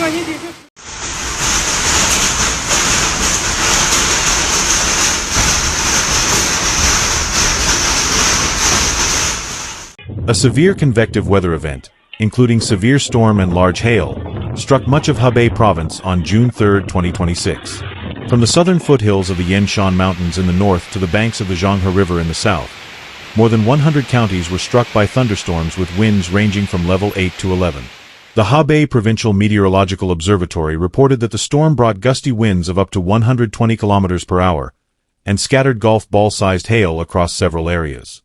A severe convective weather event, including severe storm and large hail, struck much of Hebei Province on June 3, 2026. From the southern foothills of the Yanshan Mountains in the north to the banks of the Zhanghe River in the south, more than 100 counties were struck by thunderstorms with winds ranging from level 8 to 11. The Hebei Provincial Meteorological Observatory reported that the storm brought gusty winds of up to 120 kilometers per hour and scattered golf ball-sized hail across several areas.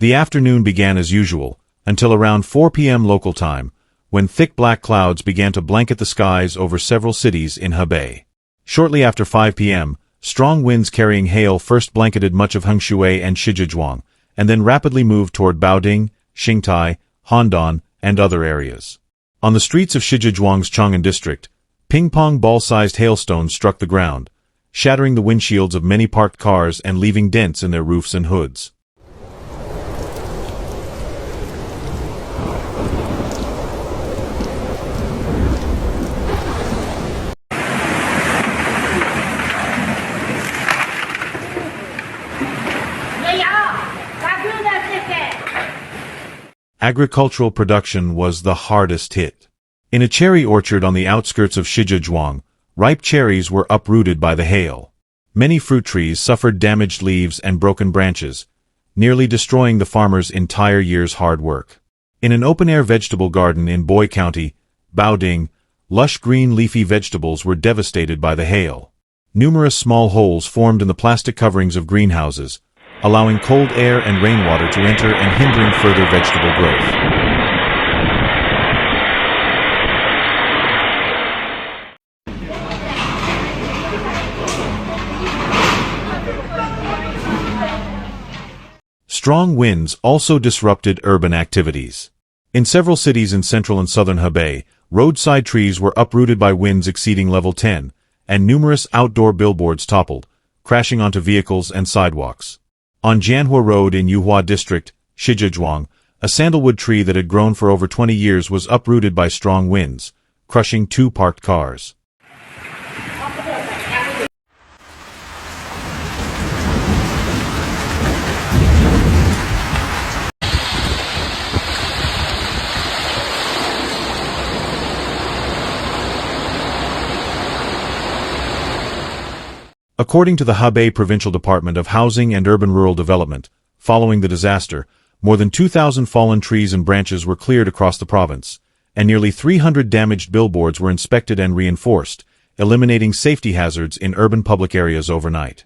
The afternoon began as usual, until around 4 p.m. local time, when thick black clouds began to blanket the skies over several cities in Hebei. Shortly after 5 p.m., strong winds carrying hail first blanketed much of Hengshui and Shijiazhuang, and then rapidly moved toward Baoding, Xingtai, Handan, and other areas. On the streets of Shijiazhuang's Chang'an district, ping-pong ball-sized hailstones struck the ground, shattering the windshields of many parked cars and leaving dents in their roofs and hoods. Agricultural production was the hardest hit. In a cherry orchard on the outskirts of Shijiazhuang, ripe cherries were uprooted by the hail. Many fruit trees suffered damaged leaves and broken branches, nearly destroying the farmer's entire year's hard work. In an open-air vegetable garden in Boi County, Baoding, lush green leafy vegetables were devastated by the hail. Numerous small holes formed in the plastic coverings of greenhouses, allowing cold air and rainwater to enter and hindering further vegetable growth. Strong winds also disrupted urban activities. In several cities in central and southern Hebei, roadside trees were uprooted by winds exceeding level 10, and numerous outdoor billboards toppled, crashing onto vehicles and sidewalks. On Jianhua Road in Yuhua District, Shijiazhuang, a sandalwood tree that had grown for over 20 years was uprooted by strong winds, crushing 2 parked cars. According to the Hebei Provincial Department of Housing and Urban Rural Development, following the disaster, more than 2,000 fallen trees and branches were cleared across the province, and nearly 300 damaged billboards were inspected and reinforced, eliminating safety hazards in urban public areas overnight.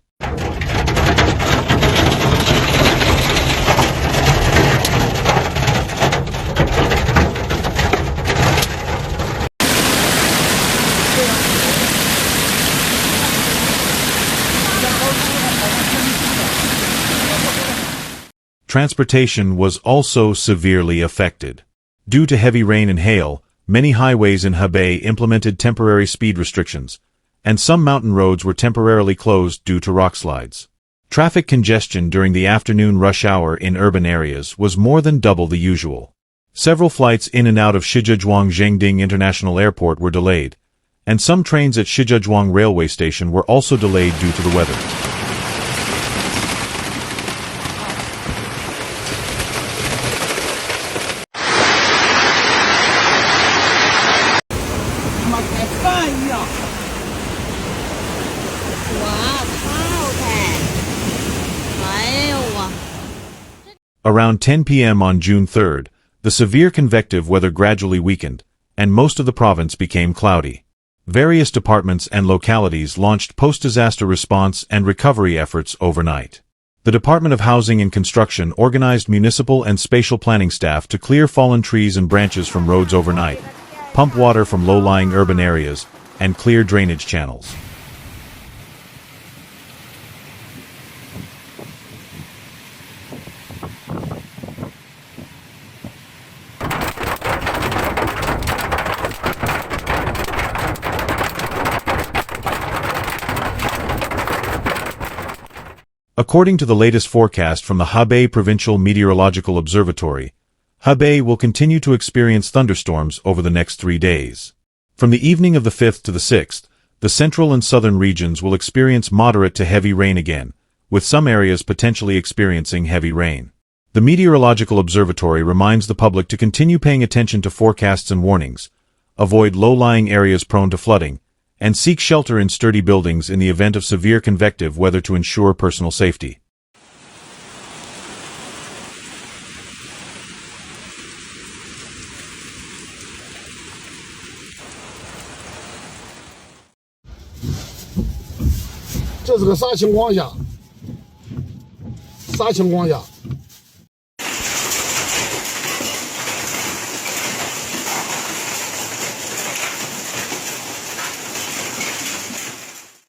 Transportation was also severely affected. Due to heavy rain and hail, many highways in Hebei implemented temporary speed restrictions, and some mountain roads were temporarily closed due to rockslides. Traffic congestion during the afternoon rush hour in urban areas was more than double the usual. Several flights in and out of Shijiazhuang Zhengding International Airport were delayed, and some trains at Shijiazhuang Railway Station were also delayed due to the weather. Around 10 p.m. on June 3, the severe convective weather gradually weakened, and most of the province became cloudy. Various departments and localities launched post-disaster response and recovery efforts overnight. The Department of Housing and Construction organized municipal and spatial planning staff to clear fallen trees and branches from roads overnight, pump water from low-lying urban areas, and clear drainage channels. According to the latest forecast from the Hebei Provincial Meteorological Observatory, Hebei will continue to experience thunderstorms over the next 3 days. From the evening of the 5th to the 6th, the central and southern regions will experience moderate to heavy rain again, with some areas potentially experiencing heavy rain. The Meteorological Observatory reminds the public to continue paying attention to forecasts and warnings, avoid low-lying areas prone to flooding, and seek shelter in sturdy buildings in the event of severe convective weather to ensure personal safety. This is the 啥情况下？